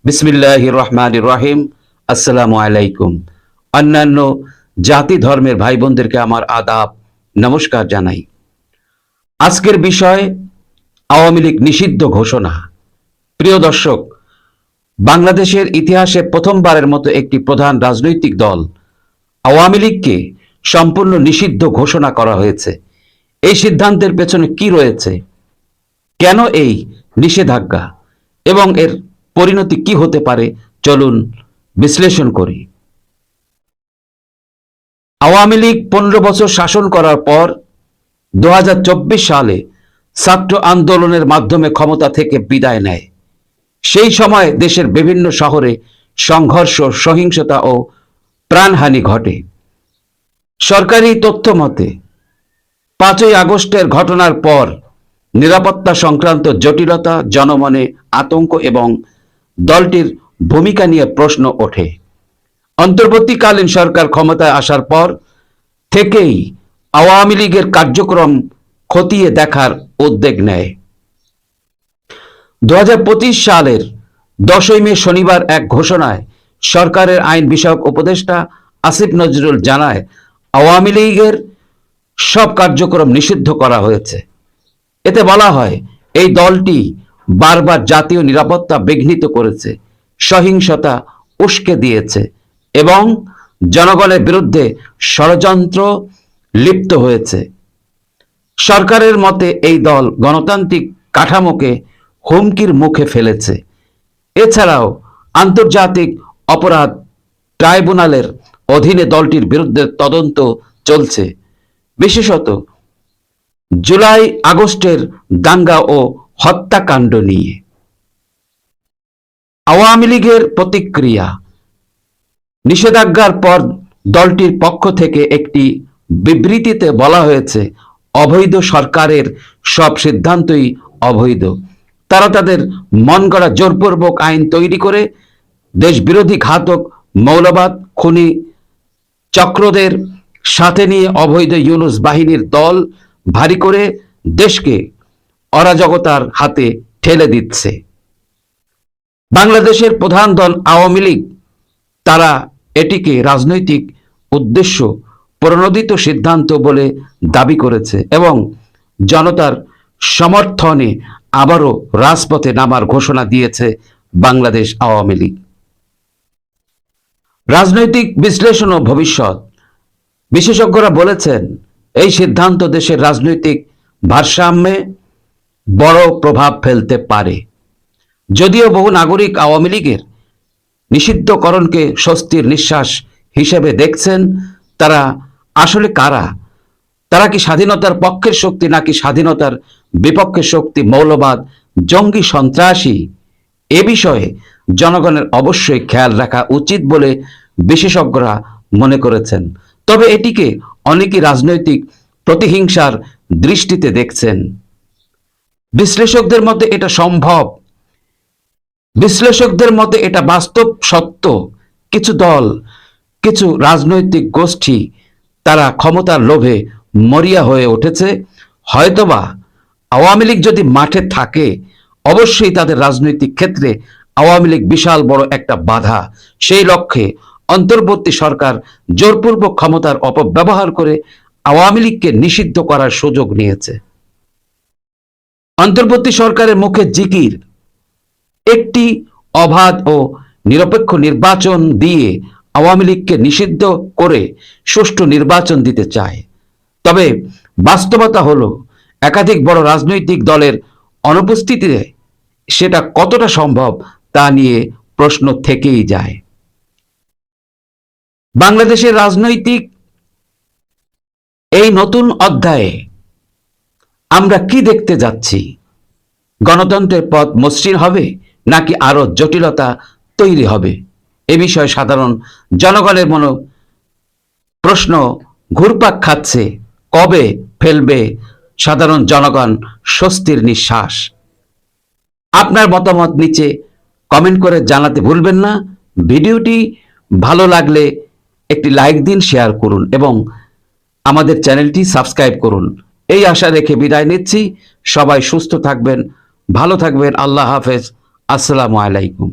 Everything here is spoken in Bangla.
বিসমিল্লাহির রহমানির রহিম। আসসালামু আলাইকুম। অন্যান্য জাতি ধর্মের ভাই বোনদেরকে আমার আদাব, নমস্কার জানাই। আজকের বিষয় আওয়ামী লীগ নিষিদ্ধ ঘোষণা। প্রিয় দর্শক, বাংলাদেশের ইতিহাসে প্রথমবারের মতো একটি প্রধান রাজনৈতিক দল আওয়ামী লীগকে সম্পূর্ণ নিষিদ্ধ ঘোষণা করা হয়েছে। এই সিদ্ধান্তের পেছনে কি রয়েছে, কেন এই নিষেধাজ্ঞা এবং এর পরিণতি কি হতে পারে, চলুন বিশ্লেষণ করি। আওয়ামী লীগ 15 বছর শাসন করার পর 2024 সালে ছাত্র আন্দোলনের মাধ্যমে ক্ষমতা থেকে বিদায় নেয়। সেই সময় দেশের বিভিন্ন শহরে সংঘর্ষ, সহিংসতা ও প্রাণহানি ঘটে। সরকারি তথ্য মতে 5ই আগস্টের ঘটনার পর নিরাপত্তা সংক্রান্ত জটিলতা, জনমনে আতঙ্ক এবং দলটির ভূমিকা নিয়ে প্রশ্ন ওঠে। অন্তর্বর্তীকালীন সরকার ক্ষমতায় আসার পর থেকেই আওয়ামী লীগের কার্যক্রম খতিয়ে দেখার উদ্যোগ নেয়। 2025 সালের 10ই মে শনিবার এক ঘোষণায় সরকারের আইন বিষয়ক উপদেষ্টা আসিফ নজরুল জানায়, আওয়ামী লীগের সব কার্যক্রম নিষিদ্ধ করা হয়েছে। এতে বলা হয়, এই দলটি বারবার জাতীয় নিরাপত্তা বিঘ্নিত করেছে, সহিংসতা উস্কে দিয়েছে এবং জনগণের বিরুদ্ধে ষড়যন্ত্র লিপ্ত হয়েছে। সরকারের মতে এই দল গণতান্ত্রিক কাঠামোকে হুমকির মুখে ফেলেছে। এছাড়াও আন্তর্জাতিক অপরাধ ট্রাইব্যুনালের অধীনে দলটির বিরুদ্ধে তদন্ত চলছে, বিশেষত জুলাই আগস্টের দাঙ্গা ও হত্যাকাণ্ড নিয়ে। আওয়ামী লীগের প্রতিক্রিয়া। নিষেধাজ্ঞার পর দলটির পক্ষ থেকে একটি বিবৃতিতে বলা হয়েছে, অবৈধ সরকারের সব সিদ্ধান্তই অবৈধ। তারা তাদের মন গড়া জোরপূর্বক আইন তৈরি করে দেশবিরোধী ঘাতক মৌলবাদ খুনি চক্রদের সাথে নিয়ে অবৈধ ইউনূস বাহিনীর দল ভারী করে দেশকে অরাজকতার হাতে ঠেলে দিচ্ছে। বাংলাদেশের প্রধান দল আওয়ামী লীগ তারা এটিকে রাজনৈতিক উদ্দেশ্য প্রণোদিত সিদ্ধান্ত বলে দাবি করেছে এবং জনতার সমর্থনে আবারও রাজপথে নামার ঘোষণা দিয়েছে বাংলাদেশ আওয়ামী লীগ। রাজনৈতিক বিশ্লেষণ ও ভবিষ্যৎ। বিশেষজ্ঞরা বলেছেন, এই সিদ্ধান্ত দেশের রাজনৈতিক ভারসাম্যে বড় প্রভাব ফেলতে পারে। যদিও বহু নাগরিক আওয়ামী লীগের নিষিদ্ধকরণকে স্বস্তির নিঃশ্বাস হিসেবে দেখছেন, তারা আসলে কারা? তারা কি স্বাধীনতার পক্ষের শক্তি নাকি স্বাধীনতার বিপক্ষের শক্তি, মৌলবাদ, জঙ্গি, সন্ত্রাসী? এ বিষয়ে জনগণের অবশ্যই খেয়াল রাখা উচিত বলে বিশেষজ্ঞরা মনে করেছেন। তবে এটিকে অনেকেই রাজনৈতিক প্রতিহিংসার দৃষ্টিতে দেখছেন। বিশ্লেষকদের মতে এটা সম্ভব। বিশ্লেষকদের মতে এটা বাস্তব সত্য। কিছু দল, কিছু রাজনৈতিক গোষ্ঠী তারা ক্ষমতার লোভে মরিয়া হয়ে উঠেছে। হয়তোবা আওয়ামী লীগ যদি মাঠে থাকে, অবশ্যই তাদের রাজনৈতিক ক্ষেত্রে আওয়ামী লীগ বিশাল বড় একটা বাধা। সেই লক্ষ্যে অন্তর্বর্তী সরকার জোরপূর্বক ক্ষমতার অপব্যবহার করে আওয়ামী লীগকে নিষিদ্ধ করার সুযোগ নিয়েছে। অন্তর্বর্তী সরকারের মুখে জিকির একটি অবাধ ও নিরপেক্ষ নির্বাচন দিয়ে আওয়ামী লীগকে নিষিদ্ধ করে সুষ্ঠু নির্বাচন দিতে চায়। তবে বাস্তবতা হলো, একাধিক বড় রাজনৈতিক দলের অনুপস্থিতিতে সেটা কতটা সম্ভব তা নিয়ে প্রশ্ন থেকেই যায়। বাংলাদেশের রাজনৈতিক এই নতুন অধ্যায়ে আমরা কি দেখতে যাচ্ছি? গণতন্ত্রের পথ মসৃণ হবে নাকি আরো জটিলতা তৈরি হবে? এ বিষয়ে সাধারণ জনগণের মনে প্রশ্ন ঘুরপাক খাচ্ছে। কবে ফেলবে সাধারণ জনগণ স্বস্তির নিঃশ্বাস? আপনার মতামত নিচে কমেন্ট করে জানাতে ভুলবেন না। ভিডিওটি ভালো লাগলে একটি লাইক দিন, শেয়ার করুন এবং আমাদের চ্যানেলটি সাবস্ক্রাইব করুন। এই আশা রেখে বিদায় নিচ্ছি। সবাই সুস্থ থাকবেন, ভালো থাকবেন। আল্লাহ হাফেজ। আসসালামু আলাইকুম।